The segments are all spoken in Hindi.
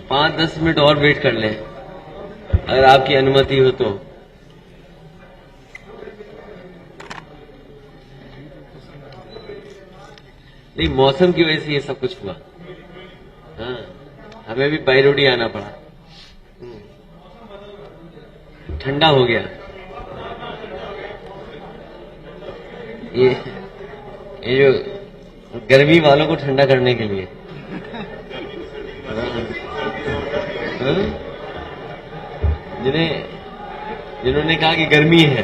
5-10 मिनट और वेट कर लें, अगर आपकी अनुमति हो तो। नहीं, मौसम की वजह से ये सब कुछ हुआ। हाँ, हमें भी बाई रोड ही आना पड़ा। ठंडा हो गया ये जो गर्मी वालों को ठंडा करने के लिए। हाँ? जिन्होंने कहा कि गर्मी है,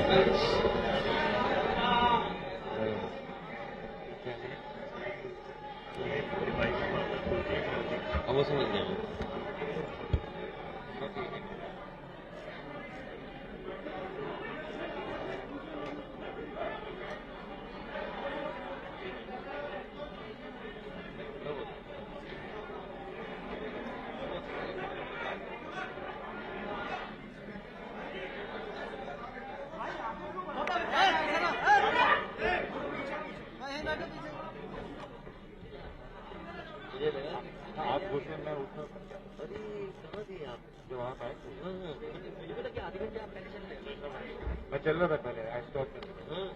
अब वो समझ गए। आप घुसे, मैं उठा। अरे समझ गए आप जब आप आए थे मुझे बोला कि आधे घंटे आप पहले चल रहे। मैं चल रहा था पहले, आई स्टॉप कर। हाँ।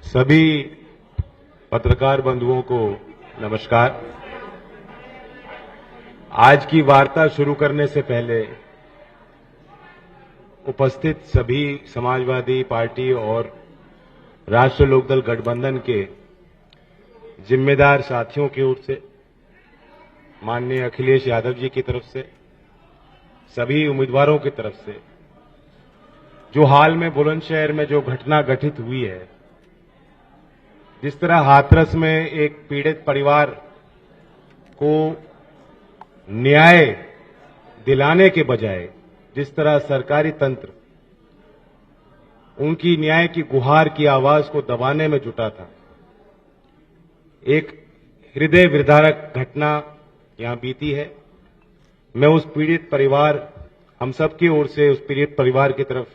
सभी पत्रकार बंधुओं को नमस्कार। आज की वार्ता शुरू करने से पहले उपस्थित सभी समाजवादी पार्टी और राष्ट्रीय लोकदल गठबंधन के जिम्मेदार साथियों की ओर से, माननीय अखिलेश यादव जी की तरफ से, सभी उम्मीदवारों की तरफ से, जो हाल में बुलंदशहर में जो घटना घटित हुई है, जिस तरह हाथरस में एक पीड़ित परिवार को न्याय दिलाने के बजाय जिस तरह सरकारी तंत्र उनकी न्याय की गुहार की आवाज को दबाने में जुटा था, एक हृदय विदारक घटना यहां बीती है। मैं उस पीड़ित परिवार, हम सब की ओर से उस पीड़ित परिवार की तरफ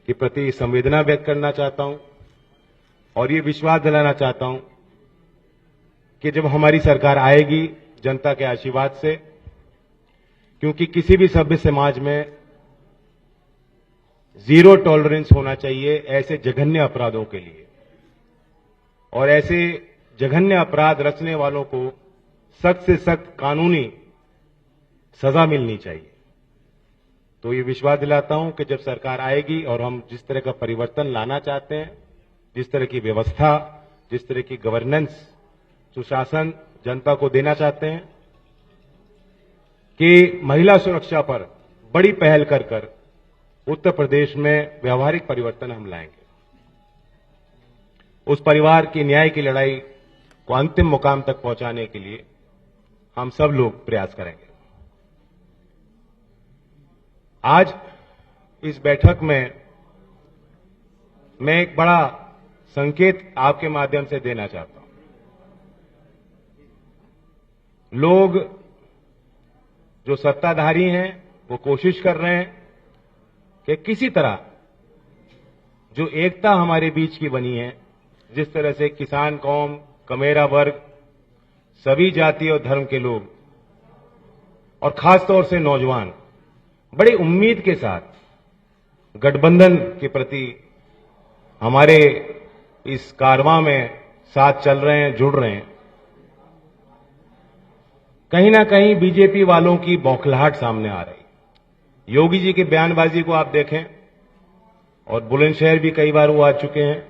के प्रति संवेदना व्यक्त करना चाहता हूं और ये विश्वास दिलाना चाहता हूं कि जब हमारी सरकार आएगी जनता के आशीर्वाद से, क्योंकि किसी भी सभ्य समाज में जीरो टॉलरेंस होना चाहिए ऐसे जघन्य अपराधों के लिए, और ऐसे जघन्य अपराध रचने वालों को सख्त से सख्त कानूनी सजा मिलनी चाहिए। तो ये विश्वास दिलाता हूं कि जब सरकार आएगी और हम जिस तरह का परिवर्तन लाना चाहते हैं, जिस तरह की व्यवस्था, जिस तरह की गवर्नेंस, सुशासन जनता को देना चाहते हैं, कि महिला सुरक्षा पर बड़ी पहल कर कर उत्तर प्रदेश में व्यावहारिक परिवर्तन हम लाएंगे। उस परिवार की न्याय की लड़ाई को अंतिम मुकाम तक पहुंचाने के लिए हम सब लोग प्रयास करेंगे। आज इस बैठक में मैं एक बड़ा संकेत आपके माध्यम से देना चाहता हूं। लोग जो सत्ताधारी हैं वो कोशिश कर रहे हैं कि किसी तरह जो एकता हमारे बीच की बनी है, जिस तरह से किसान कौम, कमेरा वर्ग, सभी जाति और धर्म के लोग और खासतौर से नौजवान बड़ी उम्मीद के साथ गठबंधन के प्रति हमारे इस कारवां में साथ चल रहे हैं, जुड़ रहे हैं, कहीं ना कहीं बीजेपी वालों की बौखलाहट सामने आ रही। योगी जी की बयानबाजी को आप देखें, और बुलंदशहर भी कई बार वो आ चुके हैं,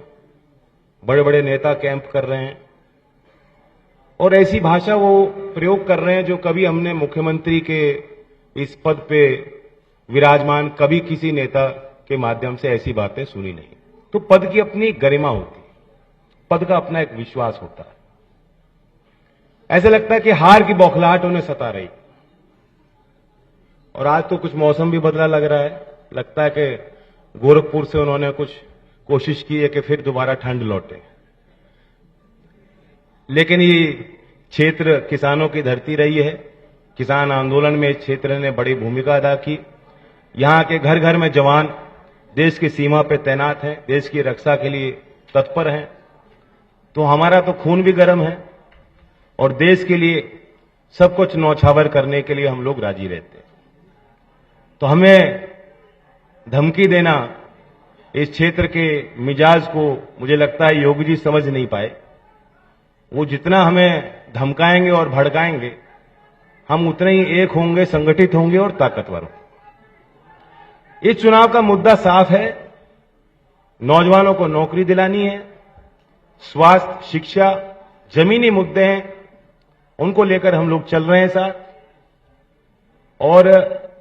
बड़े बड़े नेता कैंप कर रहे हैं और ऐसी भाषा वो प्रयोग कर रहे हैं जो कभी हमने मुख्यमंत्री के इस पद पे विराजमान कभी किसी नेता के माध्यम से ऐसी बातें सुनी नहीं। तो पद की अपनी गरिमा होती है, पद का अपना एक विश्वास होता है। ऐसा लगता है कि हार की बौखलाहट उन्हें सता रही, और आज तो कुछ मौसम भी बदला लग रहा है। लगता है कि गोरखपुर से उन्होंने कुछ कोशिश की है कि फिर दोबारा ठंड लौटे। लेकिन ये क्षेत्र किसानों की धरती रही है, किसान आंदोलन में इस क्षेत्र ने बड़ी भूमिका अदा की। यहां के घर घर में जवान देश की सीमा पे तैनात हैं, देश की रक्षा के लिए तत्पर हैं, तो हमारा तो खून भी गर्म है और देश के लिए सब कुछ न्यौछावर करने के लिए हम लोग राजी रहते हैं। तो हमें धमकी देना, इस क्षेत्र के मिजाज को मुझे लगता है योगी जी समझ नहीं पाए। वो जितना हमें धमकाएंगे और भड़काएंगे, हम उतने ही एक होंगे, संगठित होंगे और ताकतवर होंगे। इस चुनाव का मुद्दा साफ है, नौजवानों को नौकरी दिलानी है, स्वास्थ्य, शिक्षा, जमीनी मुद्दे हैं, उनको लेकर हम लोग चल रहे हैं साथ। और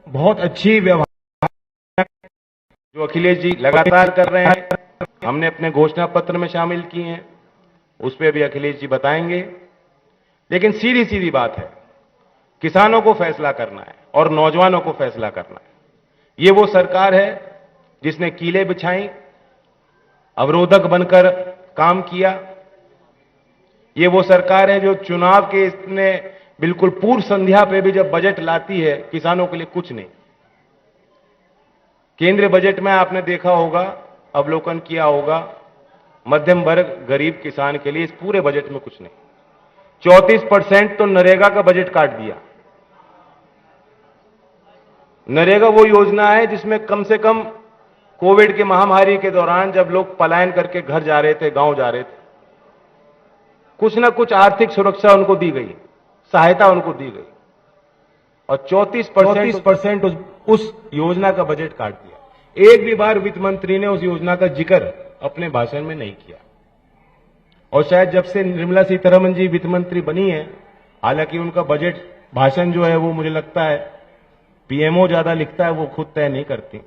बहुत अच्छी व्यवहार जो अखिलेश जी लगातार कर रहे हैं, हमने अपने घोषणा पत्र में शामिल की हैं, उस पर भी अखिलेश जी बताएंगे। लेकिन सीधी सीधी बात है, किसानों को फैसला करना है और नौजवानों को फैसला करना है। ये वो सरकार है जिसने कीलें बिछाई, अवरोधक बनकर काम किया। ये वो सरकार है जो चुनाव के इतने बिल्कुल पूर्व संध्या पे भी जब बजट लाती है, किसानों के लिए कुछ नहीं। केंद्रीय बजट में आपने देखा होगा, अवलोकन किया होगा, मध्यम वर्ग, गरीब किसान के लिए इस पूरे बजट में कुछ नहीं। 34% तो नरेगा का बजट काट दिया। नरेगा वो योजना है जिसमें कम से कम कोविड की महामारी के दौरान जब लोग पलायन करके घर जा रहे थे, गांव जा रहे थे, कुछ ना कुछ आर्थिक सुरक्षा उनको दी गई, सहायता उनको दी गई। और 34% उस योजना का बजट काट दिया। एक भी बार वित्त मंत्री ने उस योजना का जिक्र अपने भाषण में नहीं किया। और शायद जब से निर्मला सीतारमण जी वित्त मंत्री बनी है, हालांकि उनका बजट भाषण जो है वो मुझे लगता है पीएमओ ज्यादा लिखता है, वो खुद तय नहीं करती।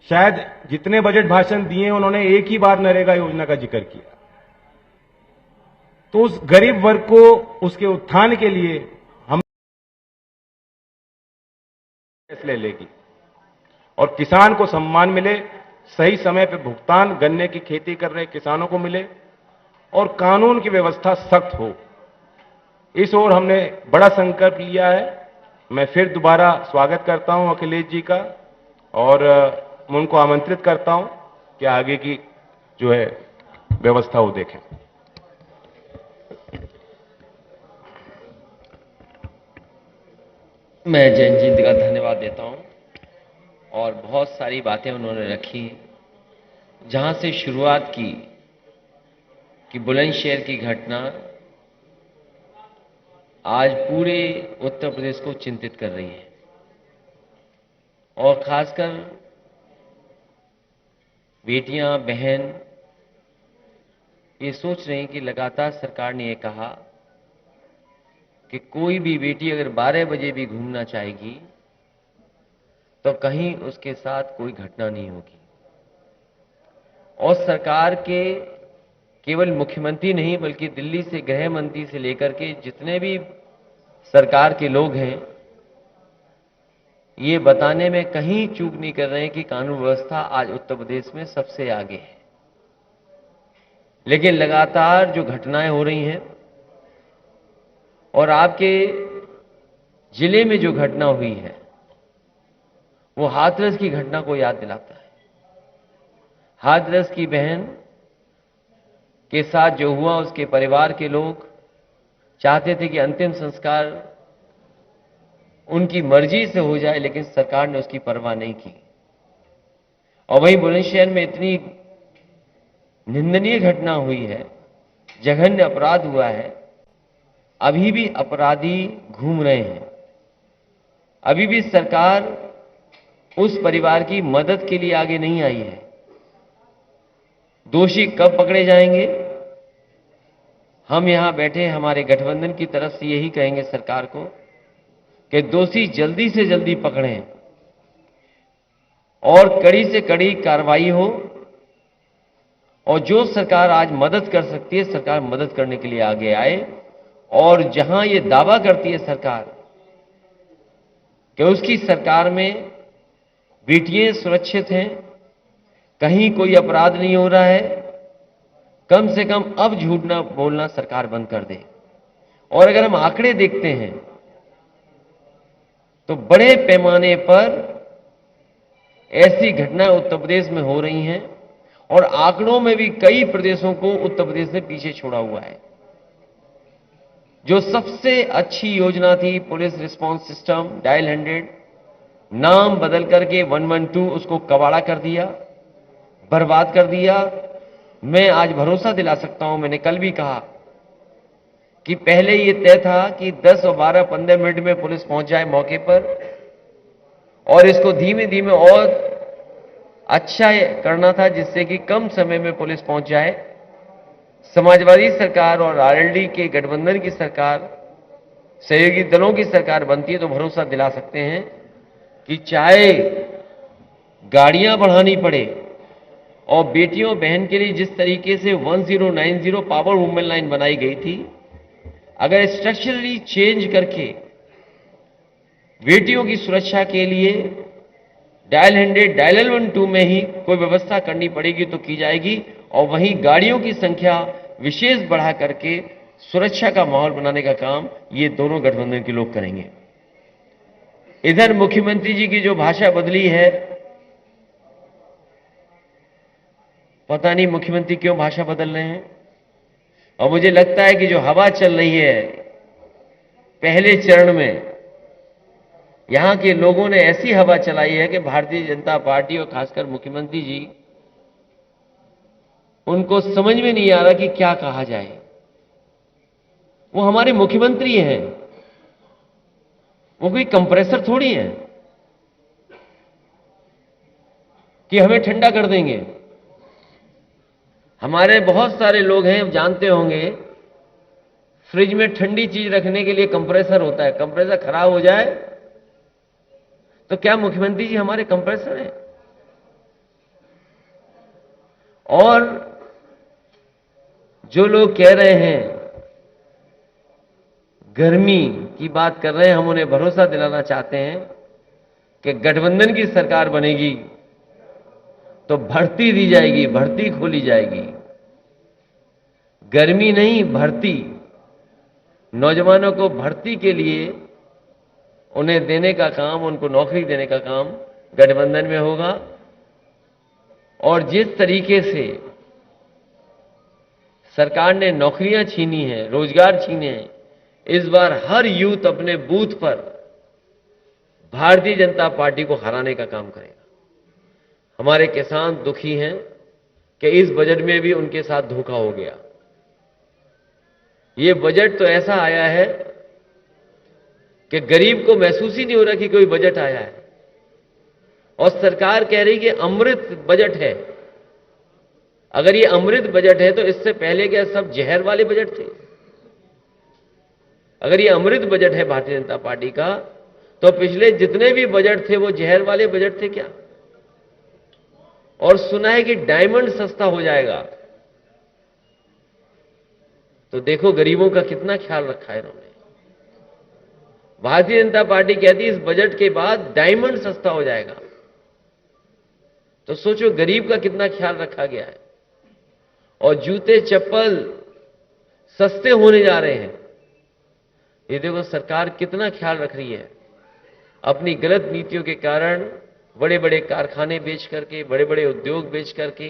शायद जितने बजट भाषण दिए उन्होंने एक ही बार नरेगा योजना का जिक्र किया। तो उस गरीब वर्ग को उसके उत्थान के लिए हम फैसले लेगी और किसान को सम्मान मिले, सही समय पर भुगतान गन्ने की खेती कर रहे किसानों को मिले और कानून की व्यवस्था सख्त हो। इस ओर हमने बड़ा संकल्प लिया है। मैं फिर दोबारा स्वागत करता हूं अखिलेश जी का और मैं उनको आमंत्रित करता हूं कि आगे की जो है व्यवस्था वो देखें। मैं जैन जी का धन्यवाद देता हूं और बहुत सारी बातें उन्होंने रखी, जहां से शुरुआत की कि बुलंदशहर की घटना आज पूरे उत्तर प्रदेश को चिंतित कर रही है और खासकर बेटियां, बहन ये सोच रहे हैं कि लगातार सरकार ने ये कहा कि कोई भी बेटी अगर 12 बजे भी घूमना चाहेगी तो कहीं उसके साथ कोई घटना नहीं होगी। और सरकार के केवल मुख्यमंत्री नहीं बल्कि दिल्ली से गृह मंत्री से लेकर के जितने भी सरकार के लोग हैं, ये बताने में कहीं चूक नहीं कर रहे हैं कि कानून व्यवस्था आज उत्तर प्रदेश में सबसे आगे है। लेकिन लगातार जो घटनाएं हो रही हैं और आपके जिले में जो घटना हुई है वो हाथरस की घटना को याद दिलाता है। हाथरस की बहन के साथ जो हुआ, उसके परिवार के लोग चाहते थे कि अंतिम संस्कार उनकी मर्जी से हो जाए, लेकिन सरकार ने उसकी परवाह नहीं की। और वहीं बुलंदशहर में इतनी निंदनीय घटना हुई है, जघन्य अपराध हुआ है, अभी भी अपराधी घूम रहे हैं। अभी भी सरकार उस परिवार की मदद के लिए आगे नहीं आई है। दोषी कब पकड़े जाएंगे? हम यहां बैठे हमारे गठबंधन की तरफ से यही कहेंगे सरकार को कि दोषी जल्दी से जल्दी पकड़ें और कड़ी से कड़ी कार्रवाई हो। और जो सरकार आज मदद कर सकती है, सरकार मदद करने के लिए आगे आए। और जहां ये दावा करती है सरकार कि उसकी सरकार में बेटियां सुरक्षित हैं, कहीं कोई अपराध नहीं हो रहा है, कम से कम अब झूठ ना बोलना सरकार बंद कर दे। और अगर हम आंकड़े देखते हैं तो बड़े पैमाने पर ऐसी घटनाएं उत्तर प्रदेश में हो रही हैं और आंकड़ों में भी कई प्रदेशों को उत्तर प्रदेश ने पीछे छोड़ा हुआ है। जो सबसे अच्छी योजना थी पुलिस रिस्पांस सिस्टम डायल 100, नाम बदल करके 112 उसको कबाड़ा कर दिया, बर्बाद कर दिया। मैं आज भरोसा दिला सकता हूं, मैंने कल भी कहा कि पहले यह तय था कि 10 और 12 15 मिनट में पुलिस पहुंच जाए मौके पर, और इसको धीमे धीमे और अच्छा करना था जिससे कि कम समय में पुलिस पहुंच जाए। समाजवादी सरकार और आरएलडी के गठबंधन की सरकार, सहयोगी दलों की सरकार बनती है तो भरोसा दिला सकते हैं कि चाहे गाड़ियां बढ़ानी पड़े और बेटियों बहन के लिए जिस तरीके से 1090 पावर वुमेन लाइन बनाई गई थी, अगर स्ट्रक्चरली चेंज करके बेटियों की सुरक्षा के लिए डायल 100 डायल 112 में ही कोई व्यवस्था करनी पड़ेगी तो की जाएगी, और वहीं गाड़ियों की संख्या विशेष बढ़ा करके सुरक्षा का माहौल बनाने का काम ये दोनों गठबंधन के लोग करेंगे। इधर मुख्यमंत्री जी की जो भाषा बदली है, पता नहीं मुख्यमंत्री क्यों भाषा बदल रहे हैं, और मुझे लगता है कि जो हवा चल रही है पहले चरण में, यहां के लोगों ने ऐसी हवा चलाई है कि भारतीय जनता पार्टी और खासकर मुख्यमंत्री जी, उनको समझ में नहीं आ रहा कि क्या कहा जाए। वो हमारे मुख्यमंत्री हैं, वो कोई कंप्रेसर थोड़ी है कि हमें ठंडा कर देंगे। हमारे बहुत सारे लोग हैं, जानते होंगे, फ्रिज में ठंडी चीज रखने के लिए कंप्रेसर होता है। कंप्रेसर खराब हो जाए तो क्या मुख्यमंत्री जी हमारे कंप्रेसर हैं? और जो लोग कह रहे हैं गर्मी की बात कर रहे हैं, हम उन्हें भरोसा दिलाना चाहते हैं कि गठबंधन की सरकार बनेगी तो भर्ती दी जाएगी, भर्ती खोली जाएगी। गर्मी नहीं, भर्ती। नौजवानों को भर्ती के लिए उन्हें देने का काम, उनको नौकरी देने का काम गठबंधन में होगा। और जिस तरीके से सरकार ने नौकरियां छीनी हैं, रोजगार छीने हैं, इस बार हर यूथ अपने बूथ पर भारतीय जनता पार्टी को हराने का काम करेगा। हमारे किसान दुखी हैं कि इस बजट में भी उनके साथ धोखा हो गया। ये बजट तो ऐसा आया है कि गरीब को महसूस ही नहीं हो रहा कि कोई बजट आया है, और सरकार कह रही कि अमृत बजट है। अगर ये अमृत बजट है तो इससे पहले क्या सब जहर वाले बजट थे? अगर ये अमृत बजट है भारतीय जनता पार्टी का, तो पिछले जितने भी बजट थे वो जहर वाले बजट थे क्या? और सुना है कि डायमंड सस्ता हो जाएगा। तो देखो गरीबों का कितना ख्याल रखा है इन्होंने। भारतीय जनता पार्टी कहती है इस बजट के बाद डायमंड सस्ता हो जाएगा, तो सोचो गरीब का कितना ख्याल रखा गया है। और जूते चप्पल सस्ते होने जा रहे हैं। ये देखो सरकार कितना ख्याल रख रही है। अपनी गलत नीतियों के कारण बड़े बड़े कारखाने बेच करके, बड़े बड़े उद्योग बेच करके,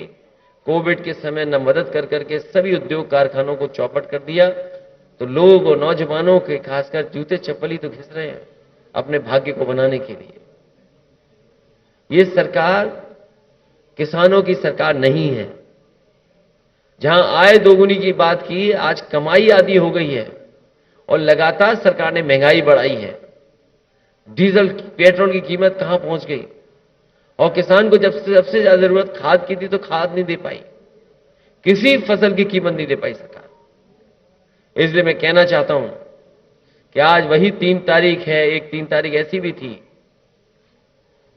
कोविड के समय न मदद कर करके सभी उद्योग कारखानों को चौपट कर दिया। तो लोग और नौजवानों के खासकर जूते चप्पल ही तो घिस रहे हैं अपने भाग्य को बनाने के लिए। ये सरकार किसानों की सरकार नहीं है। जहां आय दोगुनी की बात की, आज कमाई आधी हो गई है और लगातार सरकार ने महंगाई बढ़ाई है। डीजल पेट्रोल की कीमत कहां पहुंच गई, और किसान को जब सबसे ज्यादा जरूरत खाद की थी तो खाद नहीं दे पाई, किसी फसल की कीमत नहीं दे पाई सरकार। इसलिए मैं कहना चाहता हूं कि आज वही 3 तारीख है, एक 3 तारीख ऐसी भी थी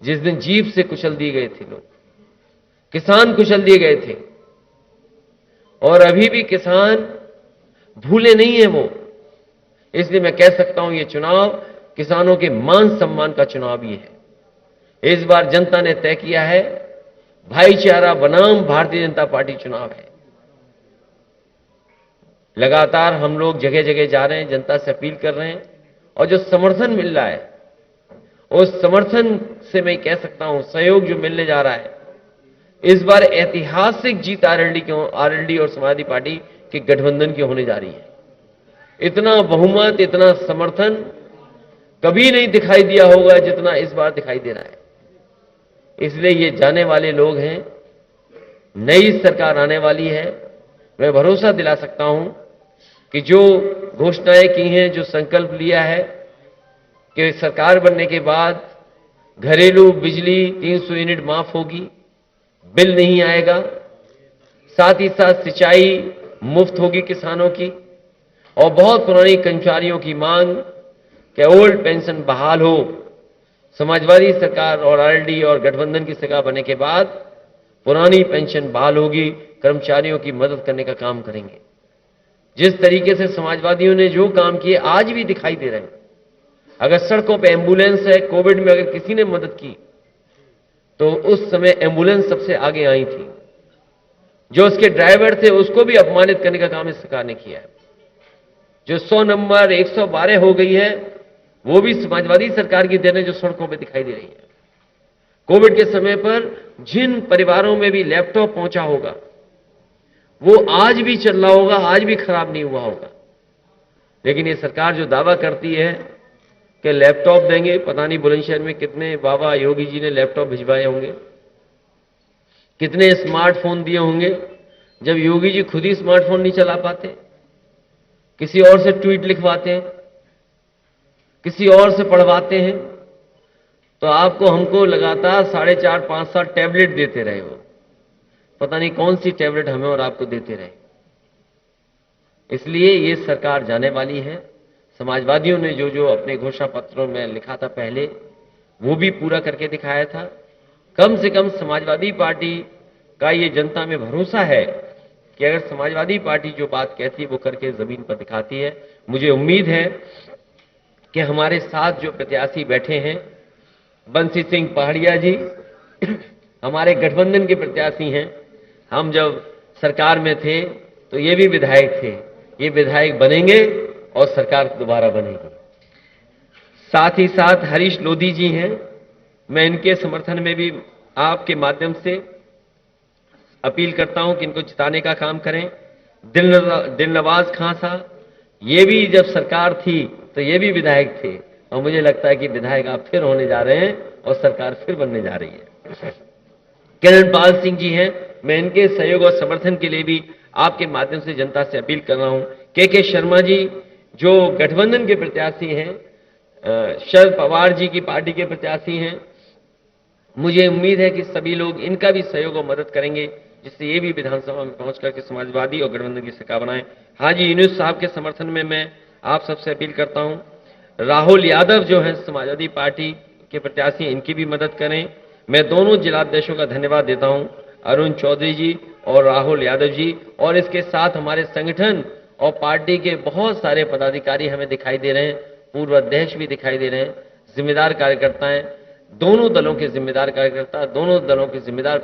जिस दिन जीप से कुचल दिए गए थे लोग, किसान कुचल दिए गए थे, और अभी भी किसान भूले नहीं है वो। इसलिए मैं कह सकता हूं ये चुनाव किसानों के मान सम्मान का चुनाव भी है। इस बार जनता ने तय किया है, भाईचारा बनाम भारतीय जनता पार्टी चुनाव है। लगातार हम लोग जगह जगह जा रहे हैं, जनता से अपील कर रहे हैं, और जो समर्थन मिल रहा है उस समर्थन से मैं कह सकता हूं, सहयोग जो मिलने जा रहा है, इस बार ऐतिहासिक जीत आरएलडी और समाजवादी पार्टी के गठबंधन की होने जा रही है। इतना बहुमत, इतना समर्थन कभी नहीं दिखाई दिया होगा जितना इस बार दिखाई दे रहा है। इसलिए ये जाने वाले लोग हैं, नई सरकार आने वाली है। मैं भरोसा दिला सकता हूं कि जो घोषणाएं की हैं, जो संकल्प लिया है कि सरकार बनने के बाद घरेलू बिजली 300 यूनिट माफ होगी, बिल नहीं आएगा, साथ ही साथ सिंचाई मुफ्त होगी किसानों की, और बहुत पुरानी कर्मचारियों की मांग कि ओल्ड पेंशन बहाल हो। समाजवादी सरकार और आरएलडी और गठबंधन की सरकार बनने के बाद पुरानी पेंशन बहाल होगी, कर्मचारियों की मदद करने का काम करेंगे। जिस तरीके से समाजवादियों ने जो काम किए आज भी दिखाई दे रहे हैं। अगर सड़कों पे एम्बुलेंस है, कोविड में अगर किसी ने मदद की तो उस समय एम्बुलेंस सबसे आगे आई थी। जो उसके ड्राइवर थे उसको भी अपमानित करने का काम इस सरकार ने किया है। जो 100 नंबर 112 हो गई है, वो भी समाजवादी सरकार की देन है, जो सड़कों पे दिखाई दे रही है। कोविड के समय पर जिन परिवारों में भी लैपटॉप पहुंचा होगा, वो आज भी चल रहा होगा, आज भी खराब नहीं हुआ होगा। लेकिन ये सरकार जो दावा करती है कि लैपटॉप देंगे, पता नहीं बुलंदशहर में कितने बाबा योगी जी ने लैपटॉप भिजवाए होंगे, कितने स्मार्टफोन दिए होंगे, जब योगी जी खुद ही स्मार्टफोन नहीं चला पाते, किसी और से ट्वीट लिखवाते हैं, किसी और से पढ़वाते हैं। तो आपको हमको लगातार 4.5-5 टैबलेट देते रहे हो, पता नहीं कौन सी टैबलेट हमें और आपको देते रहे। इसलिए ये सरकार जाने वाली है। समाजवादियों ने जो जो अपने घोषणा पत्रों में लिखा था पहले, वो भी पूरा करके दिखाया था। कम से कम समाजवादी पार्टी का ये जनता में भरोसा है कि अगर समाजवादी पार्टी जो बात कहती है वो करके जमीन पर दिखाती है। मुझे उम्मीद है कि हमारे साथ जो प्रत्याशी बैठे हैं, बंसी सिंह पहाड़िया जी हमारे गठबंधन के प्रत्याशी हैं। हम जब सरकार में थे तो ये भी विधायक थे, ये विधायक बनेंगे और सरकार दोबारा बनेगी। साथ ही साथ हरीश लोधी जी हैं, मैं इनके समर्थन में भी आपके माध्यम से अपील करता हूं कि इनको जिताने का काम करें। दिलनवाज खां साहब, ये भी जब सरकार थी तो ये भी विधायक थे, और मुझे लगता है कि विधायक आप फिर होने जा रहे हैं और सरकार फिर बनने जा रही है। किरणपाल सिंह जी हैं, मैं इनके सहयोग और समर्थन के लिए भी आपके माध्यम से जनता से अपील कर रहा हूं। के शर्मा जी जो गठबंधन के प्रत्याशी हैं, शरद पवार जी की पार्टी के प्रत्याशी हैं, मुझे उम्मीद है कि सभी लोग इनका भी सहयोग और मदद करेंगे, जिससे ये भी विधानसभा में पहुंच करके समाजवादी और गठबंधन की सरकार बनाएं। हाजी यूनुस साहब के समर्थन में मैं आप सबसे अपील करता हूं। राहुल यादव जो है समाजवादी पार्टी के प्रत्याशी, इनकी भी मदद करें। मैं दोनों जिलाध्यक्षों का धन्यवाद देता हूं, अरुण चौधरी जी और राहुल यादव जी, और इसके साथ हमारे संगठन और पार्टी के बहुत सारे पदाधिकारी हमें दिखाई दे रहे हैं, पूर्व अध्यक्ष भी दिखाई दे रहे हैं, जिम्मेदार कार्यकर्ता हैं, दोनों दलों के जिम्मेदार कार्यकर्ता, दोनों दलों के जिम्मेदार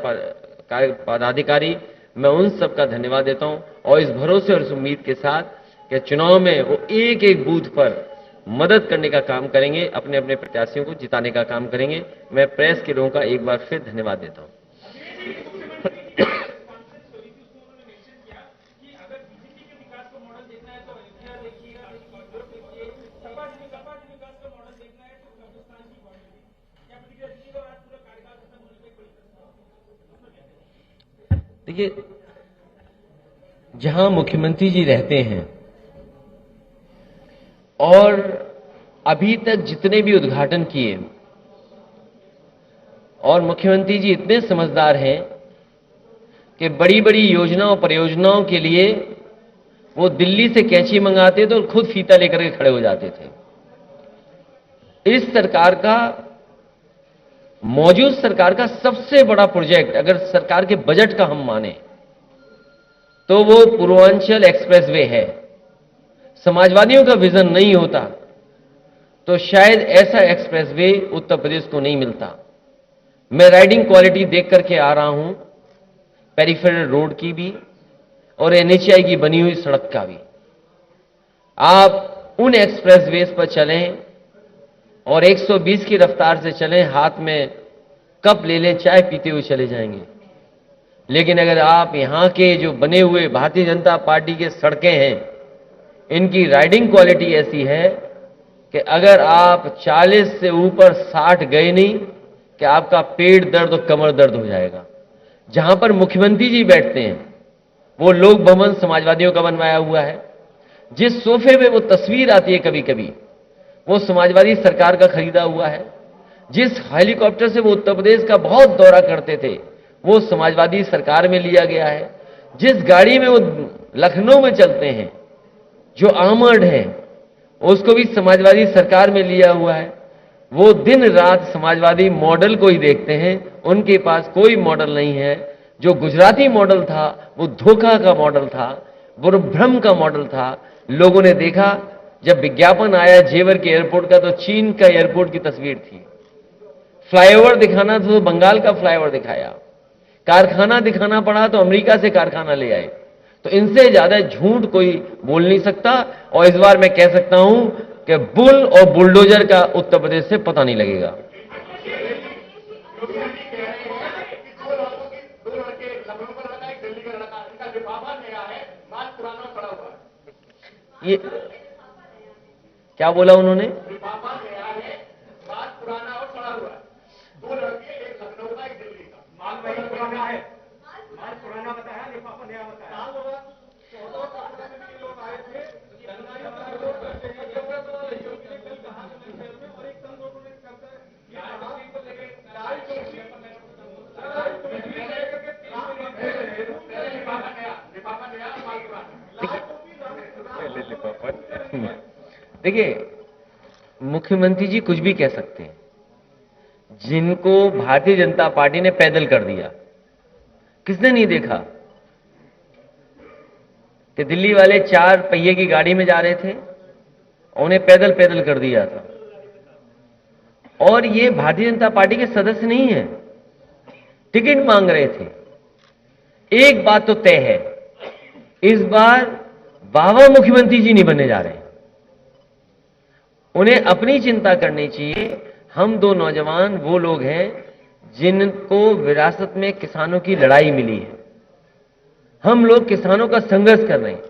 पदाधिकारी, मैं उन सबका धन्यवाद देता हूं। और इस भरोसे और इस उम्मीद के साथ कि चुनाव में वो एक एक बूथ पर मदद करने का काम करेंगे, अपने अपने प्रत्याशियों को जिताने का काम करेंगे। मैं प्रेस के लोगों का एक बार फिर धन्यवाद देता हूं। देखिए, जहां मुख्यमंत्री जी रहते हैं और अभी तक जितने भी उद्घाटन किए, और मुख्यमंत्री जी इतने समझदार हैं कि बड़ी बड़ी योजनाओं परियोजनाओं के लिए वो दिल्ली से कैंची मंगाते थे और खुद फीता लेकर के खड़े हो जाते थे। इस सरकार का, मौजूद सरकार का सबसे बड़ा प्रोजेक्ट, अगर सरकार के बजट का हम माने तो वो पूर्वांचल एक्सप्रेसवे है। समाजवादियों का विजन नहीं होता तो शायद ऐसा एक्सप्रेसवे उत्तर प्रदेश को नहीं मिलता। मैं राइडिंग क्वालिटी देख करके आ रहा हूं, पेरिफेरल रोड की भी और एनएचआई की बनी हुई सड़क का भी। आप उन एक्सप्रेसवेज पर चलें और 120 की रफ्तार से चलें, हाथ में कप ले लें, चाय पीते हुए चले जाएंगे। लेकिन अगर आप यहां के जो बने हुए भारतीय जनता पार्टी के सड़कें हैं, इनकी राइडिंग क्वालिटी ऐसी है कि अगर आप 40 से ऊपर 60 गए नहीं कि आपका पेट दर्द और कमर दर्द हो जाएगा। जहां पर मुख्यमंत्री जी बैठते हैं वो लोक भवन समाजवादियों का बनवाया हुआ है। जिस सोफे में वो तस्वीर आती है कभी कभी, वो समाजवादी सरकार का खरीदा हुआ है। जिस हेलीकॉप्टर से वो उत्तर प्रदेश का बहुत दौरा करते थे, वो समाजवादी सरकार में लिया गया है। जिस गाड़ी में वो लखनऊ में चलते हैं, जो आर्मर्ड है, उसको भी समाजवादी सरकार में लिया हुआ है। वो दिन रात समाजवादी मॉडल को ही देखते हैं, उनके पास कोई मॉडल नहीं है। जो गुजराती मॉडल था वो धोखा का मॉडल था, वो भ्रम का मॉडल था। लोगों ने देखा जब विज्ञापन आया जेवर के एयरपोर्ट का, तो चीन का एयरपोर्ट की तस्वीर थी। फ्लाईओवर दिखाना था तो बंगाल का फ्लाईओवर दिखाया, कारखाना दिखाना पड़ा तो अमेरिका से कारखाना ले आए। तो इनसे ज्यादा झूठ कोई बोल नहीं सकता। और इस बार मैं कह सकता हूं कि बुल और बुलडोजर का उत्तर प्रदेश से पता नहीं लगेगा। ये क्या बोला उन्होंने? देखिए, मुख्यमंत्री जी कुछ भी कह सकते हैं। जिनको भारतीय जनता पार्टी ने पैदल कर दिया, किसने नहीं देखा कि दिल्ली वाले 4 पहिए की गाड़ी में जा रहे थे, उन्हें पैदल पैदल कर दिया था। और ये भारतीय जनता पार्टी के सदस्य नहीं है, टिकट मांग रहे थे। एक बात तो तय है, इस बार बाबा मुख्यमंत्री जी नहीं बनने जा रहे। उन्हें अपनी चिंता करनी चाहिए। हम 2 नौजवान वो लोग हैं जिनको विरासत में किसानों की लड़ाई मिली है। हम लोग किसानों का संघर्ष कर रहे हैं।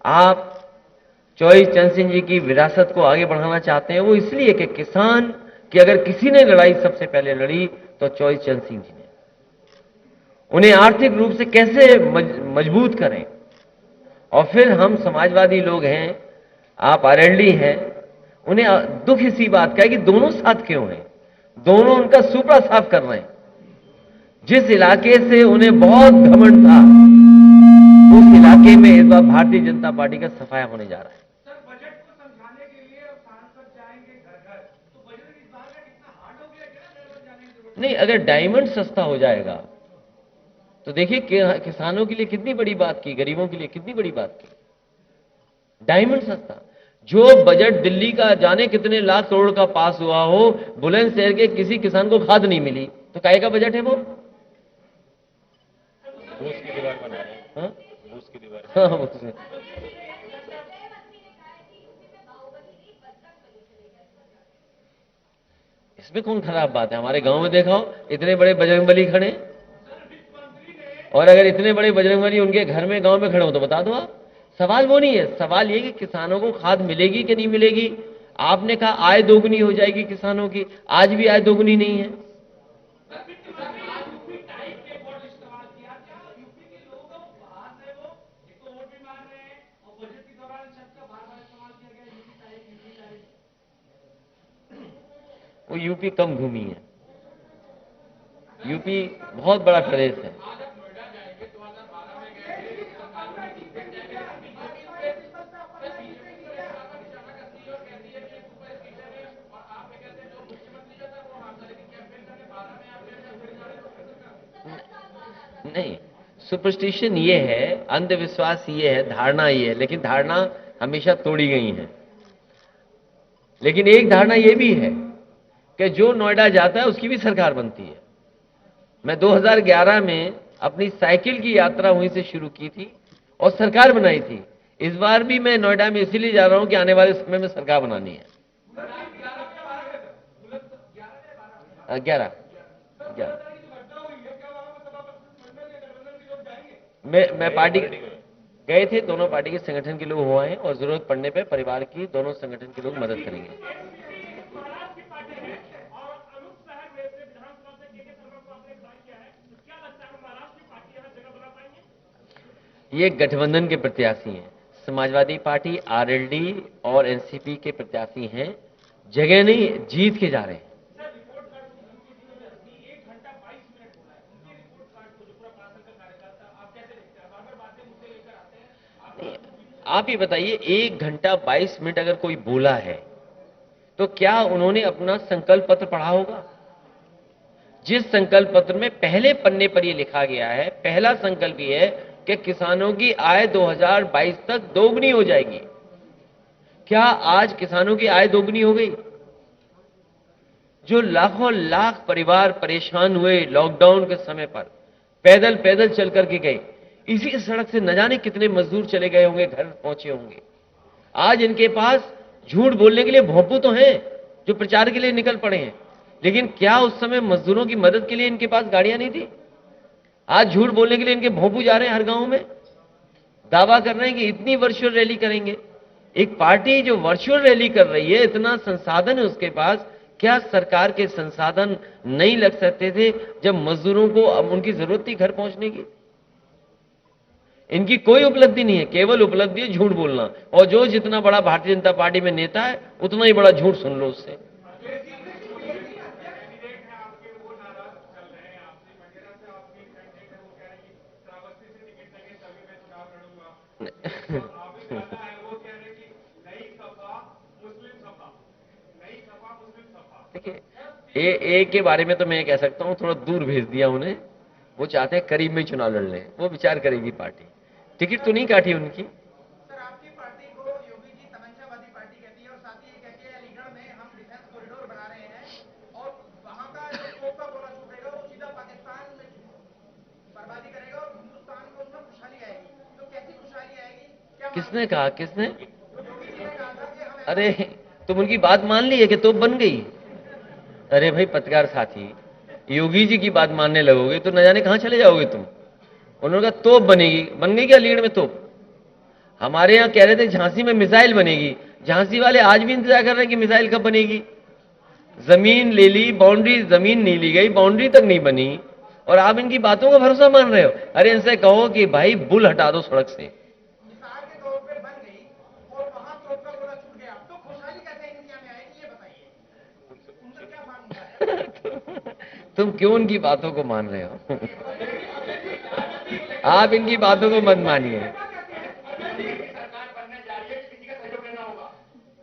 आप चौधरी चरण सिंह जी की विरासत को आगे बढ़ाना चाहते हैं, वो इसलिए कि किसान की अगर किसी ने लड़ाई सबसे पहले लड़ी तो चौधरी चरण सिंह जी ने। उन्हें आर्थिक रूप से कैसे मजबूत करें। और फिर हम समाजवादी लोग हैं, आप आरएलडी हैं, उन्हें दुख इसी बात का है कि दोनों साथ क्यों हैं। दोनों उनका सुपड़ा साफ कर रहे हैं। जिस इलाके से उन्हें बहुत घमंड था, उस इलाके में इस बार भारतीय जनता पार्टी का सफाया होने जा रहा है। सर, बजट को समझाने के लिए सांसद जाएंगे घर घर, तो बजट इस बार का कितना हार्ड हो गया, घर घर जाने की जरूरत नहीं, अगर डायमंड सस्ता हो जाएगा तो देखिए किसानों के लिए कितनी बड़ी बात की, गरीबों के लिए कितनी बड़ी बात की। डायमंड सस्ता, जो बजट दिल्ली का जाने कितने लाख करोड़ का पास हुआ हो, बुलंदशहर के किसी किसान को खाद नहीं मिली, तो काहे का बजट है वो? उसकी दीवार बना रहे हैं। हाँ? उसकी दीवार। हाँ, उसमें। इसमें कौन खराब बात है? हमारे गांव में देखाओ, इतने बड़े बजरंगबली खड़े, और अगर इतने बड़े बजरंगबली उनके घर में गांव में खड़े हो तो बता दो आप। सवाल वो नहीं है, सवाल ये कि किसानों को खाद मिलेगी कि नहीं मिलेगी। आपने कहा आय दोगुनी हो जाएगी किसानों की, आज भी आय दोगुनी नहीं है। वो यूपी कम घूमी है, यूपी बहुत बड़ा प्रदेश है। नहीं, सुपरस्टिशन ये है, अंधविश्वास ये है, धारणा ये है, लेकिन धारणा हमेशा तोड़ी गई है। लेकिन एक धारणा ये भी है कि जो नोएडा जाता है उसकी भी सरकार बनती है। मैं 2011 में अपनी साइकिल की यात्रा वहीं से शुरू की थी और सरकार बनाई थी। इस बार भी मैं नोएडा में इसीलिए जा रहा हूं कि आने वाले समय में सरकार बनानी है। 11 11 मैं पार्टी गए थे, दोनों पार्टी के संगठन के लोग हुए हैं और जरूरत पड़ने पे परिवार की दोनों संगठन के लोग मदद करेंगे। महाराष्ट्र की पार्टी है और अनूप शहर में से विधानसभा से के शर्मा को आपने खड़ा किया है, तो क्या लगता है महाराष्ट्र की पार्टी यहाँ जगह बना पाएंगे? ये गठबंधन के प्रत्याशी हैं, समाजवादी पार्टी, आरएलडी और एनसीपी के प्रत्याशी हैं, जगह नहीं जीत के जा रहे हैं। सर रिपोर्ट कार्ड उनकी 1 घंटा 22 मिनट बोला है, उनके रिपोर्ट कार्ड को जो पूरा पार्षद का कार्यकर्ता आप कैसे देखते हैं? बार-बार बातें मुद्दे लेकर आते हैं। आप ये बताइए, 1 घंटा 22 मिनट अगर कोई बोला है तो क्या उन्होंने अपना संकल्प पत्र पढ़ा होगा? जिस संकल्प पत्र में पहले पन्ने पर यह लिखा गया है, पहला संकल्प यह है कि किसानों की आय 2022 तक दोगुनी हो जाएगी। क्या आज किसानों की आय दोगुनी हो गई? जो लाखों लाख परिवार परेशान हुए लॉकडाउन के समय पर, पैदल पैदल चल करके गए, इसी सड़क से न जाने कितने मजदूर चले गए होंगे, घर पहुंचे होंगे। आज इनके पास झूठ बोलने के लिए भोंपू तो हैं जो प्रचार के लिए निकल पड़े हैं, लेकिन क्या उस समय मजदूरों की मदद के लिए इनके पास गाड़ियां नहीं थी? आज झूठ बोलने के लिए इनके भोंपू जा रहे हैं हर गांव में, दावा कर रहे हैं कि इतनी वर्चुअल रैली करेंगे। एक पार्टी जो वर्चुअल रैली कर रही है, इतना संसाधन है उसके पास, क्या सरकार के संसाधन नहीं लग सकते थे जब मजदूरों को अब उनकी जरूरत थी घर पहुंचने की? इनकी कोई उपलब्धि नहीं है, केवल उपलब्धि है झूठ बोलना, और जो जितना बड़ा भारतीय जनता पार्टी में नेता है उतना ही बड़ा झूठ सुन लो उससे। देखिए, ए के बारे में तो मैं कह सकता हूं, थोड़ा दूर भेज दिया उन्हें। वो चाहते हैं करीब में चुनाव लड़ लें, वो विचार करेगी पार्टी। टिकट तो नहीं काटी उनकी। सर आपकी पार्टी को योगी जी तमंचावादी पार्टी कहती है और साथ ही ये कहती है अलीगढ़ में हम डिफेंस कॉरिडोर बना रहे हैं और वहां का जो तोप का गोला छूटेगा वो सीधा पाकिस्तान में बर्बादी करेगा और हिंदुस्तान को उसमें खुशहाली आएगी। तो कैसी खुशहाली आएगी? क्या किसने कहा? किसने? योगी जी ने कहा था कि हम अरे तुम उनकी बात मान ली है कि तोप बन गई? अरे भाई पत्रकार साथी, योगी जी की बात मानने लगोगे तो न जाने कहां चले जाओगे तुम। उन्होंने कहा तोप बनेगी, बन गई क्या लीड में तोप? हमारे यहां कह रहे थे झांसी में मिसाइल बनेगी, झांसी वाले आज भी इंतजार कर रहे हैं कि मिसाइल कब बनेगी। जमीन ले ली, बाउंड्री, जमीन नहीं ली गई, बाउंड्री तक नहीं बनी, और आप इनकी बातों का भरोसा मान रहे हो। अरे इनसे कहो कि भाई बुल हटा दो सड़क से। मिसाल के तौर पे बन गई और वहां तोप का गोला छूट गया, तो खुशहाली कैसे इंडिया में आएगी ये बताइए? उनका क्या फार्मूला है? तुम क्यों उनकी बातों को मान रहे हो? आप इनकी बातों को मत मानिए।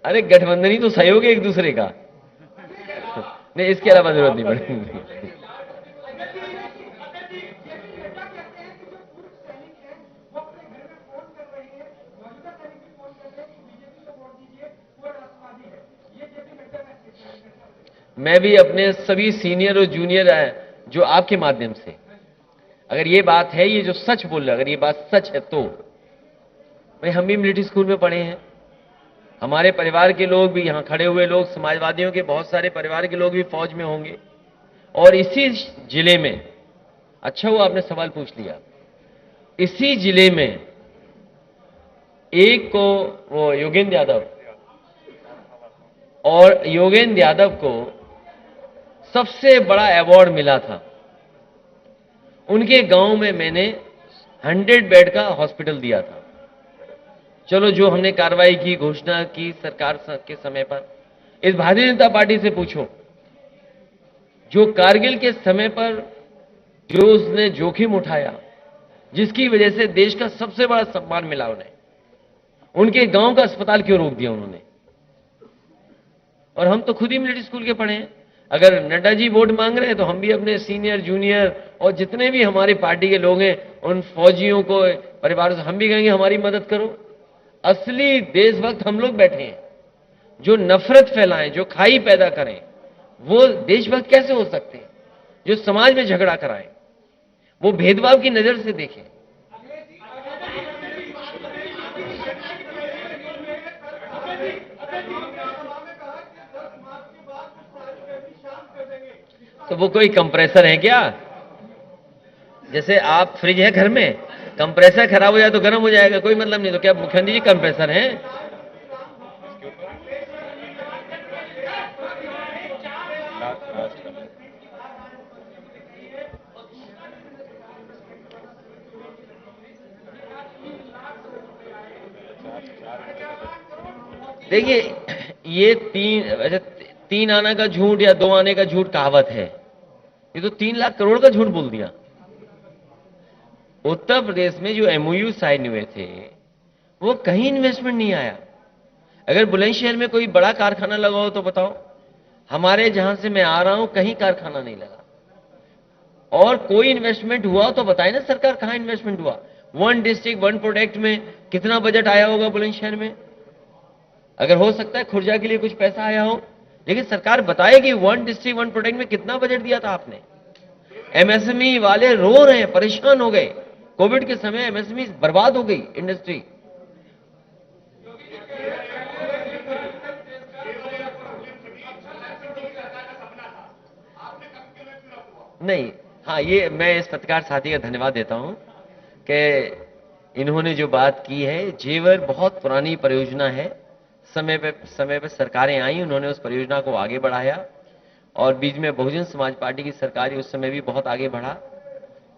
अरे गठबंधन ही तो सहयोग है एक दूसरे का, नहीं इसके अलावा जरूरत नहीं पड़ेगी। मैं भी अपने सभी सीनियर और जूनियर जो आपके माध्यम से, अगर ये बात है, ये जो सच बोल रहे, अगर ये बात सच है तो भाई हम भी मिलिट्री स्कूल में पढ़े हैं, हमारे परिवार के लोग भी, यहां खड़े हुए लोग समाजवादियों के बहुत सारे परिवार के लोग भी फौज में होंगे। और इसी जिले में, अच्छा हुआ आपने सवाल पूछ लिया, इसी जिले में एक को वो योगेंद्र यादव, और योगेंद्र यादव को सबसे बड़ा अवार्ड मिला था। उनके गांव में मैंने 100 बेड का हॉस्पिटल दिया था। चलो जो हमने कार्रवाई की, घोषणा की सरकार के समय पर, इस भारतीय जनता पार्टी से पूछो, जो कारगिल के समय पर जो उसने जोखिम उठाया, जिसकी वजह से देश का सबसे बड़ा सम्मान मिला उन्हें, उनके गांव का अस्पताल क्यों रोक दिया उन्होंने? और हम तो खुद ही मिलिट्री स्कूल के पढ़े हैं। अगर नड्डा जी वोट मांग रहे हैं तो हम भी अपने सीनियर जूनियर और जितने भी हमारे पार्टी के लोग हैं, उन फौजियों को, परिवारों से हम भी कहेंगे हमारी मदद करो। असली देशभक्त हम लोग बैठे हैं। जो नफरत फैलाएं, जो खाई पैदा करें, वो देशभक्त कैसे हो सकते हैं? जो समाज में झगड़ा कराएं, वो भेदभाव की नजर से देखें। तो वो कोई कंप्रेसर है क्या? जैसे आप फ्रिज है घर में, कंप्रेसर खराब हो जाए तो गर्म हो जाएगा, कोई मतलब नहीं। तो क्या मुख्यमंत्री जी कंप्रेसर हैं? देखिए, ये तीन आना का झूठ या 2 आने का झूठ कहावत है। ये तो 3 लाख करोड़ का झूठ बोल दिया। उत्तर प्रदेश में जो एमओयू साइन हुए थे, वो कहीं इन्वेस्टमेंट नहीं आया। अगर बुलंदशहर में कोई बड़ा कारखाना लगा हो तो बताओ। हमारे जहां से मैं आ रहा हूं कहीं कारखाना नहीं लगा। और कोई इन्वेस्टमेंट हुआ तो बताए ना सरकार, कहां इन्वेस्टमेंट हुआ? 1 डिस्ट्रिक्ट 1 प्रोडक्ट में कितना बजट आया होगा बुलंदशहर में? अगर हो सकता है खुर्जा के लिए कुछ पैसा आया हो, लेकिन सरकार बताए कि 1 डिस्ट्रिक्ट 1 प्रोडक्ट में कितना बजट दिया था आपने। एमएसएमई वाले रो रहे हैं, परेशान हो गए। कोविड के समय एमएसएमई बर्बाद हो गई इंडस्ट्री। नहीं, हाँ, ये मैं इस पत्रकार साथी का धन्यवाद देता हूं कि इन्होंने जो बात की है, जेवर बहुत पुरानी परियोजना है। समय पे सरकारें आई, उन्होंने उस परियोजना को आगे बढ़ाया और बीच में बहुजन समाज पार्टी की सरकार उस समय भी बहुत आगे बढ़ा।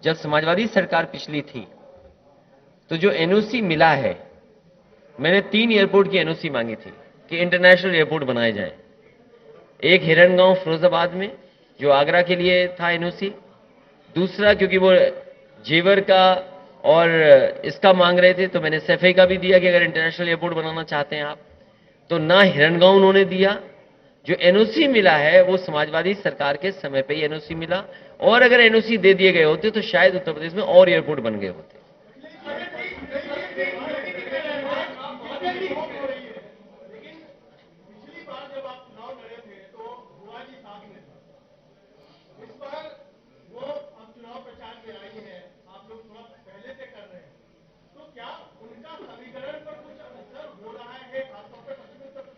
जब समाजवादी सरकार पिछली थी तो जो एनओसी मिला है, मैंने 3 एयरपोर्ट की एनओसी मांगी थी कि इंटरनेशनल एयरपोर्ट बनाए जाए। एक हिरणगांव फिरोजाबाद में जो आगरा के लिए था एनओसी, दूसरा क्योंकि वो जेवर का और इसका मांग रहे थे तो मैंने सैफई का भी दिया कि अगर इंटरनेशनल एयरपोर्ट बनाना चाहते हैं आप, तो ना हिरणगांव उन्होंने दिया। जो एनओसी मिला है वो समाजवादी सरकार के समय पे ही एनओसी मिला, और अगर एनओसी दे दिए गए होते तो शायद उत्तर प्रदेश में और एयरपोर्ट बन गए होते।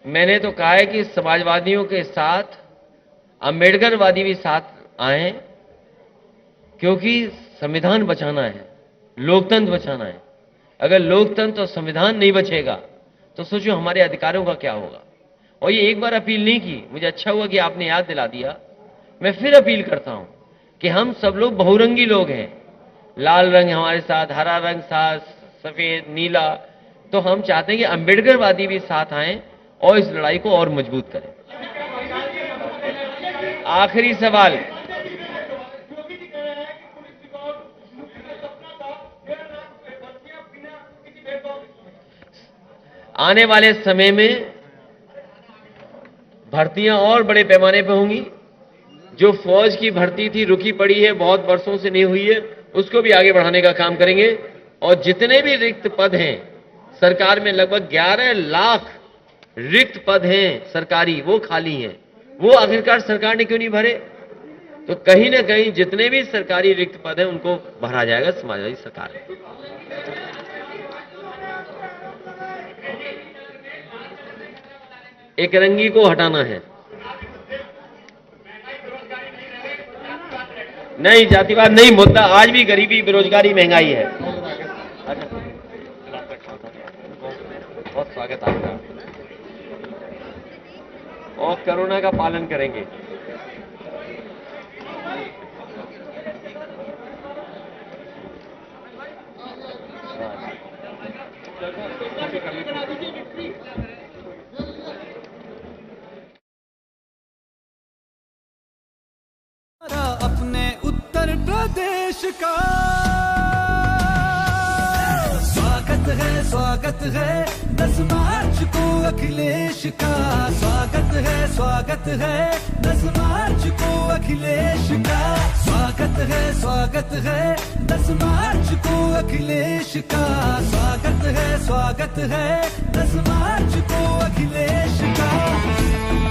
मैंने तो कहा है कि समाजवादियों के साथ अंबेडकरवादी भी साथ आए, क्योंकि संविधान बचाना है, लोकतंत्र बचाना है। अगर लोकतंत्र और संविधान नहीं बचेगा तो सोचो हमारे अधिकारों का क्या होगा। और ये एक बार अपील नहीं की, मुझे अच्छा हुआ कि आपने याद दिला दिया। मैं फिर अपील करता हूं कि हम सब लोग बहुरंगी लोग हैं। लाल रंग हमारे साथ, हरा रंग साथ, सफेद, नीला। तो हम चाहते हैं कि अंबेडकरवादी भी साथ आए और इस लड़ाई को और मजबूत करें। आखिरी सवाल, आने वाले समय में भर्तियां और बड़े पैमाने पर होंगी। जो फौज की भर्ती थी, रुकी पड़ी है, बहुत वर्षों से नहीं हुई है, उसको भी आगे बढ़ाने का काम करेंगे। और जितने भी रिक्त पद हैं सरकार में, लगभग 11 लाख रिक्त पद हैं सरकारी, वो खाली हैं। वो आखिरकार सरकार ने क्यों नहीं भरे? तो कहीं ना कहीं जितने भी सरकारी रिक्त पद हैं उनको भरा जाएगा समाजवादी सरकार में। एक रंगी को हटाना है। नहीं, जातिवाद नहीं, मुद्दा आज भी गरीबी, बेरोजगारी, महंगाई है। बहुत स्वागत आपका। और कोरोना का पालन करेंगे। अपने उत्तर प्रदेश का स्वागत है 10 मार्च को अखिलेश का। स्वागत है 10 मार्च को अखिलेश का। स्वागत है 10 मार्च को अखिलेश का। स्वागत है 10 मार्च को अखिलेश का।